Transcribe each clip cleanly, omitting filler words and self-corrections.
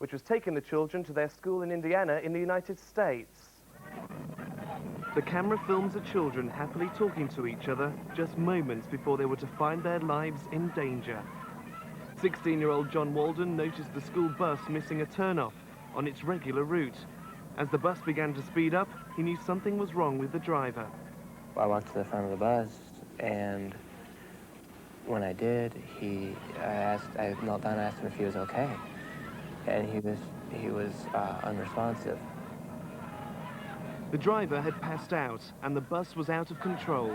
which was taking the children to their school in Indiana in the United States. The camera films the children happily talking to each other just moments before they were to find their lives in danger. 16-year-old John Walden noticed the school bus missing a turn-off on its regular route. As the bus began to speed up, he knew something was wrong with the driver. I walked to the front of the bus, and when I did, I knelt down and asked him if he was okay, and he was unresponsive. The driver had passed out, and the bus was out of control.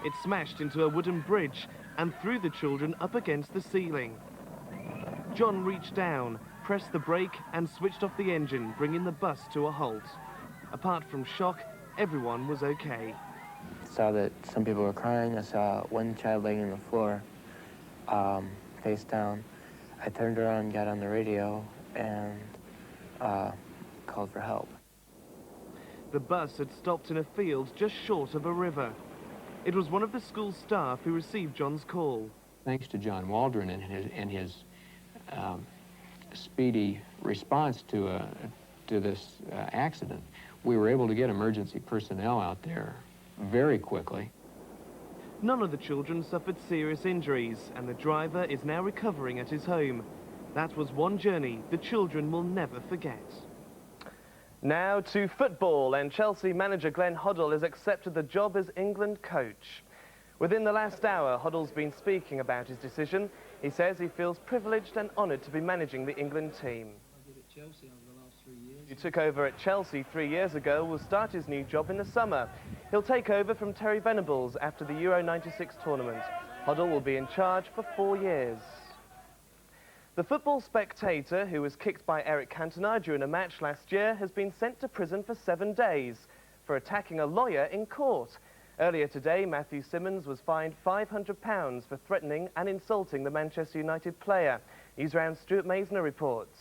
It smashed into a wooden bridge and threw the children up against the ceiling. John reached down, pressed the brake and switched off the engine, bringing the bus to a halt. Apart from shock, everyone was okay. I saw that some people were crying. I saw one child laying on the floor, face down. I turned around, got on the radio, and called for help. The bus had stopped in a field just short of a river. It was one of the school staff who received John's call. Thanks to John Waldron and his speedy response to this accident, we were able to get emergency personnel out there very quickly. None of the children suffered serious injuries, and the driver is now recovering at his home. That was one journey the children will never forget. Now to football, and Chelsea manager Glenn Huddle has accepted the job as England coach. Within the last hour, Huddle's been speaking about his decision. He says he feels privileged and honoured to be managing the England team. He took over at Chelsea 3 years ago, will start his new job in the summer. He'll take over from Terry Venables after the Euro '96 tournament. Huddle will be in charge for 4 years. The football spectator, who was kicked by Eric Cantona during a match last year, has been sent to prison for 7 days for attacking a lawyer in court. Earlier today, Matthew Simmons was fined £500 for threatening and insulting the Manchester United player. Newsround's Stuart Maisner reports.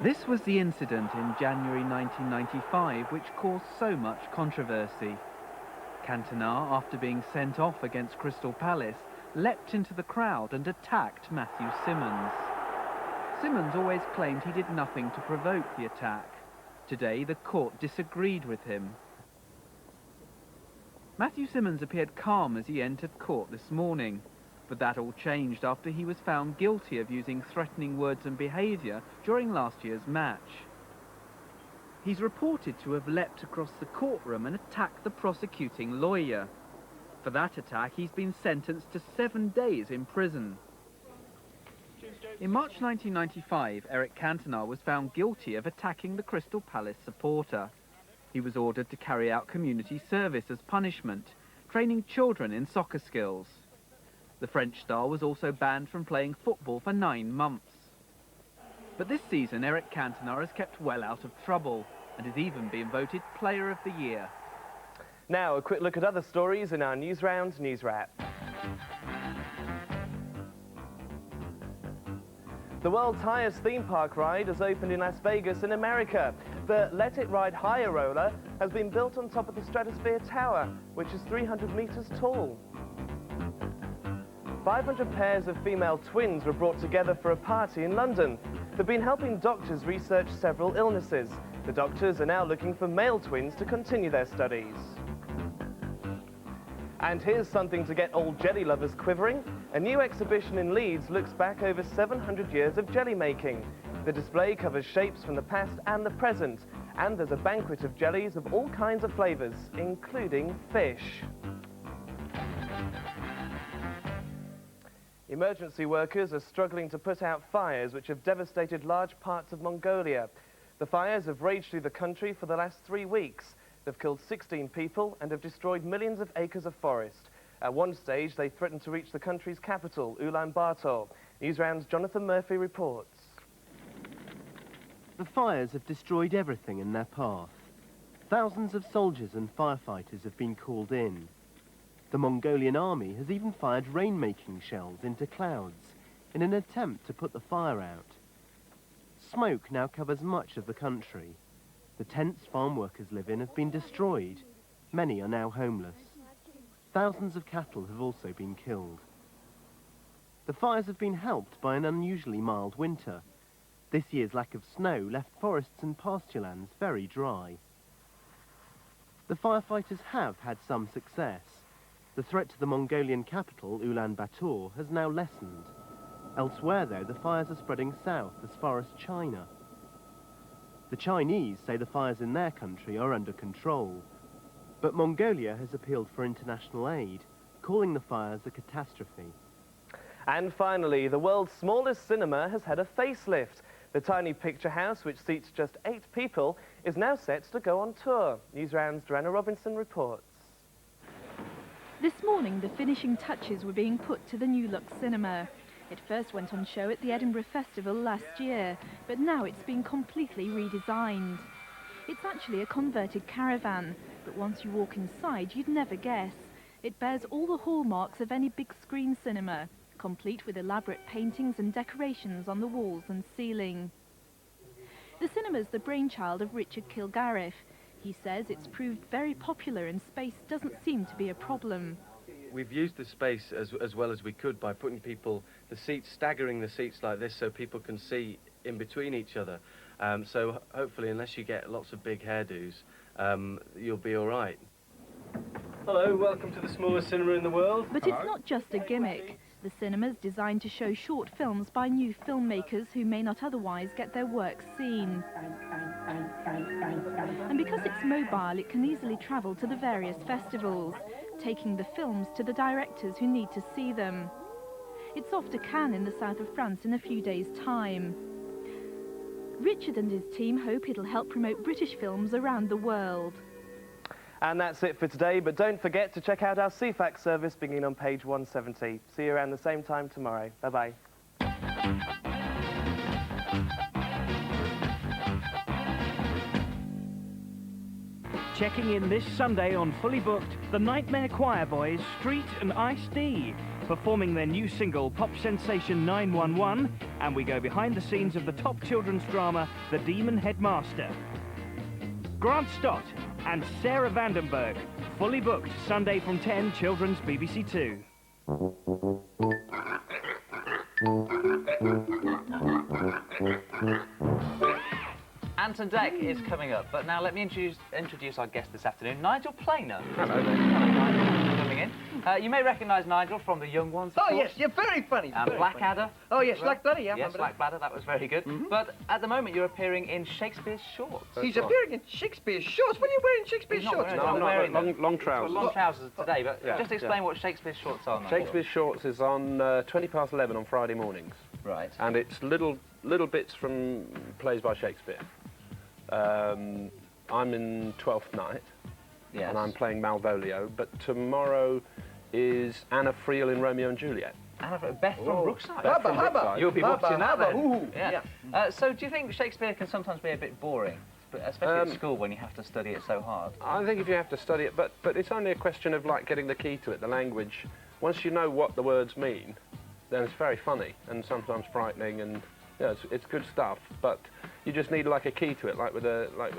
This was the incident in January 1995 which caused so much controversy. Cantona, after being sent off against Crystal Palace, leapt into the crowd and attacked Matthew Simmons. Simmons always claimed he did nothing to provoke the attack. Today, the court disagreed with him. Matthew Simmons appeared calm as he entered court this morning, but that all changed after he was found guilty of using threatening words and behaviour during last year's match. He's reported to have leapt across the courtroom and attacked the prosecuting lawyer. For that attack, he's been sentenced to 7 days in prison. In March 1995, Eric Cantona was found guilty of attacking the Crystal Palace supporter. He was ordered to carry out community service as punishment, training children in soccer skills. The French star was also banned from playing football for 9 months. But this season, Eric Cantona has kept well out of trouble and has even been voted Player of the Year. Now, a quick look at other stories in our Newsround News Wrap. The world's highest theme park ride has opened in Las Vegas in America. The Let It Ride Higher roller has been built on top of the Stratosphere Tower, which is 300 meters tall. 500 pairs of female twins were brought together for a party in London. They've been helping doctors research several illnesses. The doctors are now looking for male twins to continue their studies. And here's something to get old jelly lovers quivering. A new exhibition in Leeds looks back over 700 years of jelly making. The display covers shapes from the past and the present, and there's a banquet of jellies of all kinds of flavours, including fish. Emergency workers are struggling to put out fires which have devastated large parts of Mongolia. The fires have raged through the country for the last 3 weeks. They've killed 16 people and have destroyed millions of acres of forest. At one stage, they threatened to reach the country's capital, Ulaanbaatar. Newsround's Jonathan Murphy reports. The fires have destroyed everything in their path. Thousands of soldiers and firefighters have been called in. The Mongolian army has even fired rain-making shells into clouds in an attempt to put the fire out. Smoke now covers much of the country. The tents farm workers live in have been destroyed. Many are now homeless. Thousands of cattle have also been killed. The fires have been helped by an unusually mild winter. This year's lack of snow left forests and pasturelands very dry. The firefighters have had some success. The threat to the Mongolian capital, Ulaanbaatar, has now lessened. Elsewhere, though, the fires are spreading south as far as China. The Chinese say the fires in their country are under control. But Mongolia has appealed for international aid, calling the fires a catastrophe. And finally, the world's smallest cinema has had a facelift. The tiny picture house, which seats just 8 people, is now set to go on tour. Newsround's Joanna Robinson reports. This morning, the finishing touches were being put to the new look cinema. It first went on show at the Edinburgh Festival last year, but now it's been completely redesigned. It's actually a converted caravan, but once you walk inside, you'd never guess. It bears all the hallmarks of any big screen cinema, complete with elaborate paintings and decorations on the walls and ceiling. The cinema's the brainchild of Richard Kilgarriff. He says it's proved very popular and space doesn't seem to be a problem. We've used the space as well as we could by putting staggering the seats like this so people can see in between each other. So hopefully, unless you get lots of big hairdos, you'll be all right. Hello, welcome to the smallest cinema in the world. But it's not just a gimmick. The cinema's designed to show short films by new filmmakers who may not otherwise get their work seen. And because it's mobile, it can easily travel to the various festivals, taking the films to the directors who need to see them. It's off to Cannes in the south of France in a few days' time. Richard and his team hope it'll help promote British films around the world. And that's it for today, but don't forget to check out our CFAX service beginning on page 170. See you around the same time tomorrow. Bye-bye. Checking in this Sunday on Fully Booked, the Nightmare Choir Boys, Street and Ice D, performing their new single, Pop Sensation 911, and we go behind the scenes of the top children's drama, The Demon Headmaster. Grant Stott and Sarah Vandenberg, Fully Booked, Sunday from 10, Children's BBC 2. Ant Dec is coming up, but now let me introduce our guest this afternoon, Nigel Planer. Hello there. Nigel, coming in. You may recognise Nigel from The Young Ones, of Oh, course. yes, you're very funny. And Blackadder. Oh, yes, Blackadder, yeah. Yes, Blackadder, that was very good. But at the moment, you're appearing in Shakespeare's shorts. He's appearing in Shakespeare's shorts. What are you wearing Shakespeare's He's not shorts? wearing- No, I'm not wearing wearing long trousers. Long trousers today, but Yeah. just explain what Shakespeare's shorts are, Nigel. Shakespeare's Shorts is on 20 past 11 on Friday mornings. Right. And it's little bits from plays by Shakespeare. I'm in Twelfth Night, Yes. and I'm playing Malvolio, but tomorrow is Anna Friel in Romeo and Juliet. And Beth from Brookside. Beth from Brookside. You'll be watching that then. Ooh, Yeah. So do you think Shakespeare can sometimes be a bit boring, especially at school when you have to study it so hard? I think if you have to study it, but it's only a question of like getting the key to it, the language. Once you know what the words mean, then it's very funny and sometimes frightening, and yeah, it's good stuff. But you just need like a key to it, like with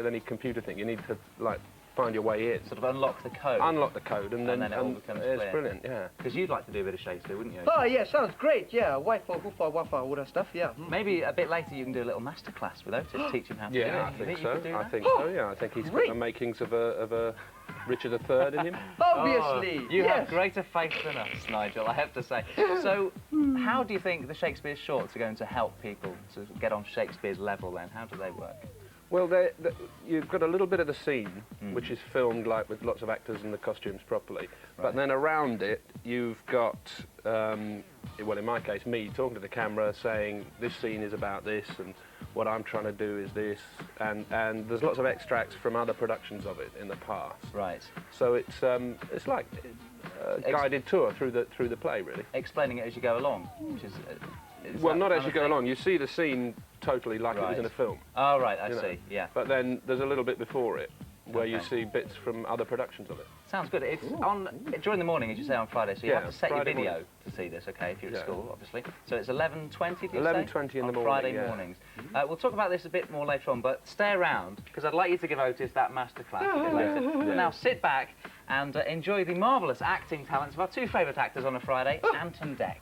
any computer thing. You need to like find your way in. Sort of unlock the code. Unlock the code, and then it all becomes it's clear. brilliant, yeah. Because you'd like to do a bit of Shakespeare, wouldn't you? Oh, yeah, sounds great, yeah. Wi-Fi, Wi-Fi, Wi-Fi, all that stuff, yeah. Maybe a bit later you can do a little masterclass with Otis, teach him how to do it. Yeah, I You think you so. could do I that? think so. Yeah, I think he's got the Great. makings of a Richard III in him. Obviously, You yes. have greater faith than us, Nigel, I have to say. So, how do you think the Shakespeare shorts are going to help people to get on Shakespeare's level then? How do they work? Well, you've got a little bit of the scene, which is filmed like with lots of actors and the costumes properly. But then around it, you've got, well, in my case, me talking to the camera, saying this scene is about this, and what I'm trying to do is this, and there's lots of extracts from other productions of it in the past. Right. So it's like a guided tour through the play, really. Explaining it as you go along, which is Well, that not kind as you of go thing? along. You see the scene totally like it was in a film. Oh, right, I you know. see, yeah. But then there's a little bit before it where you Okay. see bits from other productions of it. Sounds good. It's on during the morning, as you say, on Friday, so you Yeah, have to set Friday your video morning. to see this, okay, if you're at Yeah. school, obviously. So it's 11:20, do you 11:20 say? in the on morning, Friday yeah. mornings. We'll talk about this a bit more later on, but stay around, because I'd like you to give Otis that masterclass a bit later. But now sit back and enjoy the marvellous acting talents of our two favourite actors on a Friday, Ant and Dec.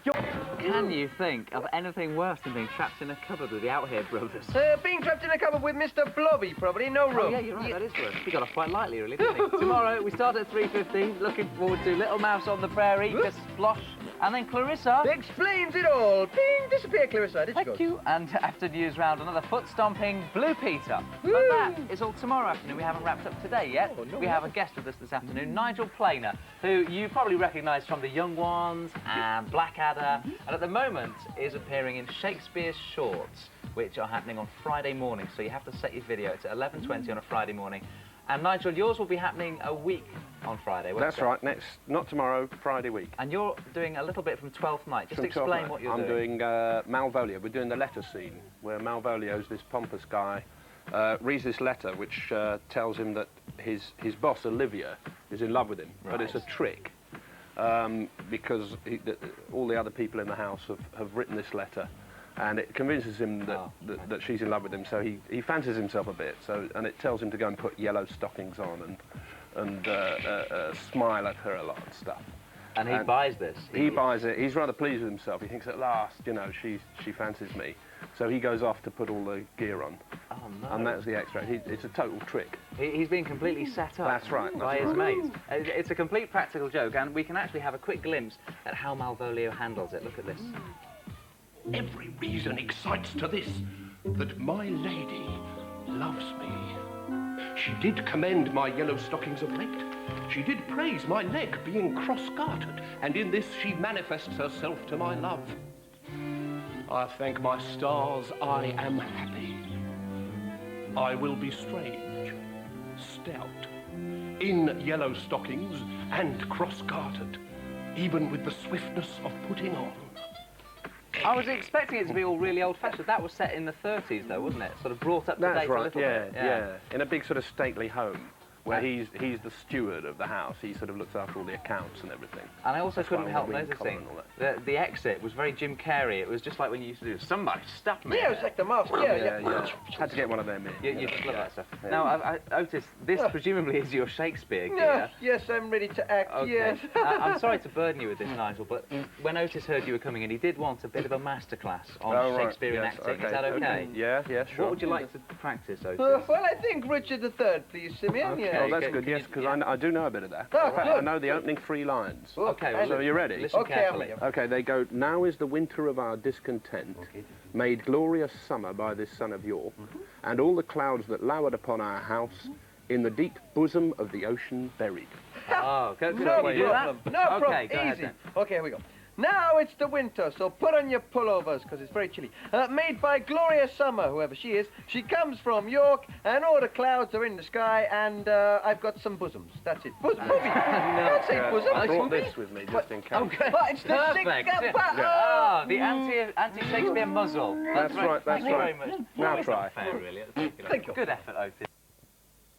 Can you think of anything worse than being trapped in a cupboard with the Out Here brothers? Being trapped in a cupboard with Mr. Blobby, probably. No room. Oh, yeah, you're right, that is worse. He got off quite lightly, really, didn't he? Tomorrow, we start at 3:15. Looking forward to Little Mouse on the Prairie, Miss Splosh, and then Clarissa. Explains it all. Bing, disappear, Clarissa. Did Thank you. And after Newsround, another foot-stomping Blue Peter. But that is all tomorrow afternoon. We haven't wrapped up today yet. Oh, no. We have a guest with us this afternoon, Nigel Planer, who you probably recognise from The Young Ones and Blackadder, and at the moment is appearing in Shakespeare's shorts, which are happening on Friday morning. So you have to set your video. It's at 11:20 on a Friday morning. And Nigel, yours will be happening a week on Friday. That's right, not tomorrow, Friday week. And you're doing a little bit from 12th Night. Just From explain 12th what you're I'm doing. doing Malvolio. We're doing the letter scene, where Malvolio's this pompous guy, reads this letter which tells him that his boss, Olivia, is in love with him. Right. But it's a trick, because all the other people in the house have written this letter. And it convinces him that she's in love with him, so he fancies himself a bit. And it tells him to go and put yellow stockings on and smile at her a lot and stuff. And he buys this. He buys it. He's rather pleased with himself. He thinks at last, you know, she fancies me. So he goes off to put all the gear on. Oh, no. And that's the extract. It's a total trick. He's been completely set up. That's right. By his mates. It's a complete practical joke, and we can actually have a quick glimpse at how Malvolio handles it. Look at this. Every reason excites to this, that my lady loves me. She did commend my yellow stockings of late. She did praise my leg being cross-gartered, and in this she manifests herself to my love. I thank my stars I am happy. I will be strange, stout, in yellow stockings and cross-gartered, even with the swiftness of putting on. I was expecting it to be all really old-fashioned. That was set in the 30s, though, wasn't it? Sort of brought up to date a little bit. Yeah. In a big sort of stately home, where he's the steward of the house. He sort of looks after all the accounts and everything. And I also That's why couldn't all help the wing collar noticing and all that. the exit was very Jim Carrey. It was just like when you used to do, somebody stop me. Yeah, it was like the mouse. Yeah. Had to get one of them in. You just love that stuff. Now, Otis, this presumably is your Shakespeare gear. Yeah, yes, I'm ready to act, Okay. yes. I'm sorry to burden you with this, Nigel, but when Otis heard you were coming in, he did want a bit of a masterclass on Shakespearean acting. Is that okay? Yeah, sure. What would you like to practice, Otis? Well, I think Richard III, please, Simeon. Okay. Yeah. Oh, that's good, yes, because I do know a bit of that. Oh, good. I know the opening 3 lines. Okay, well, So are you ready? Listen Okay, carefully. Okay, they go, now is the winter of our discontent, made glorious summer by this sun of yore, and all the clouds that lowered upon our house, in the deep bosom of the ocean buried. Oh, can No you do that? problem. No problem. Okay, go ahead Easy. then. Okay, here we go. Now it's the winter, so put on your pullovers, because it's very chilly. Made by Gloria Summer, whoever she is. She comes from York, and all the clouds are in the sky, and I've got some bosoms. That's it. Bosom. Movie. Don't say bosom. I brought Movie. this with me just in case. Okay. But it's the Perfect. Ah, the anti-Shakespeare muzzle. That's right, Thank you very much. Now It's try. not fair, really. Thank you. Good effort, Otis.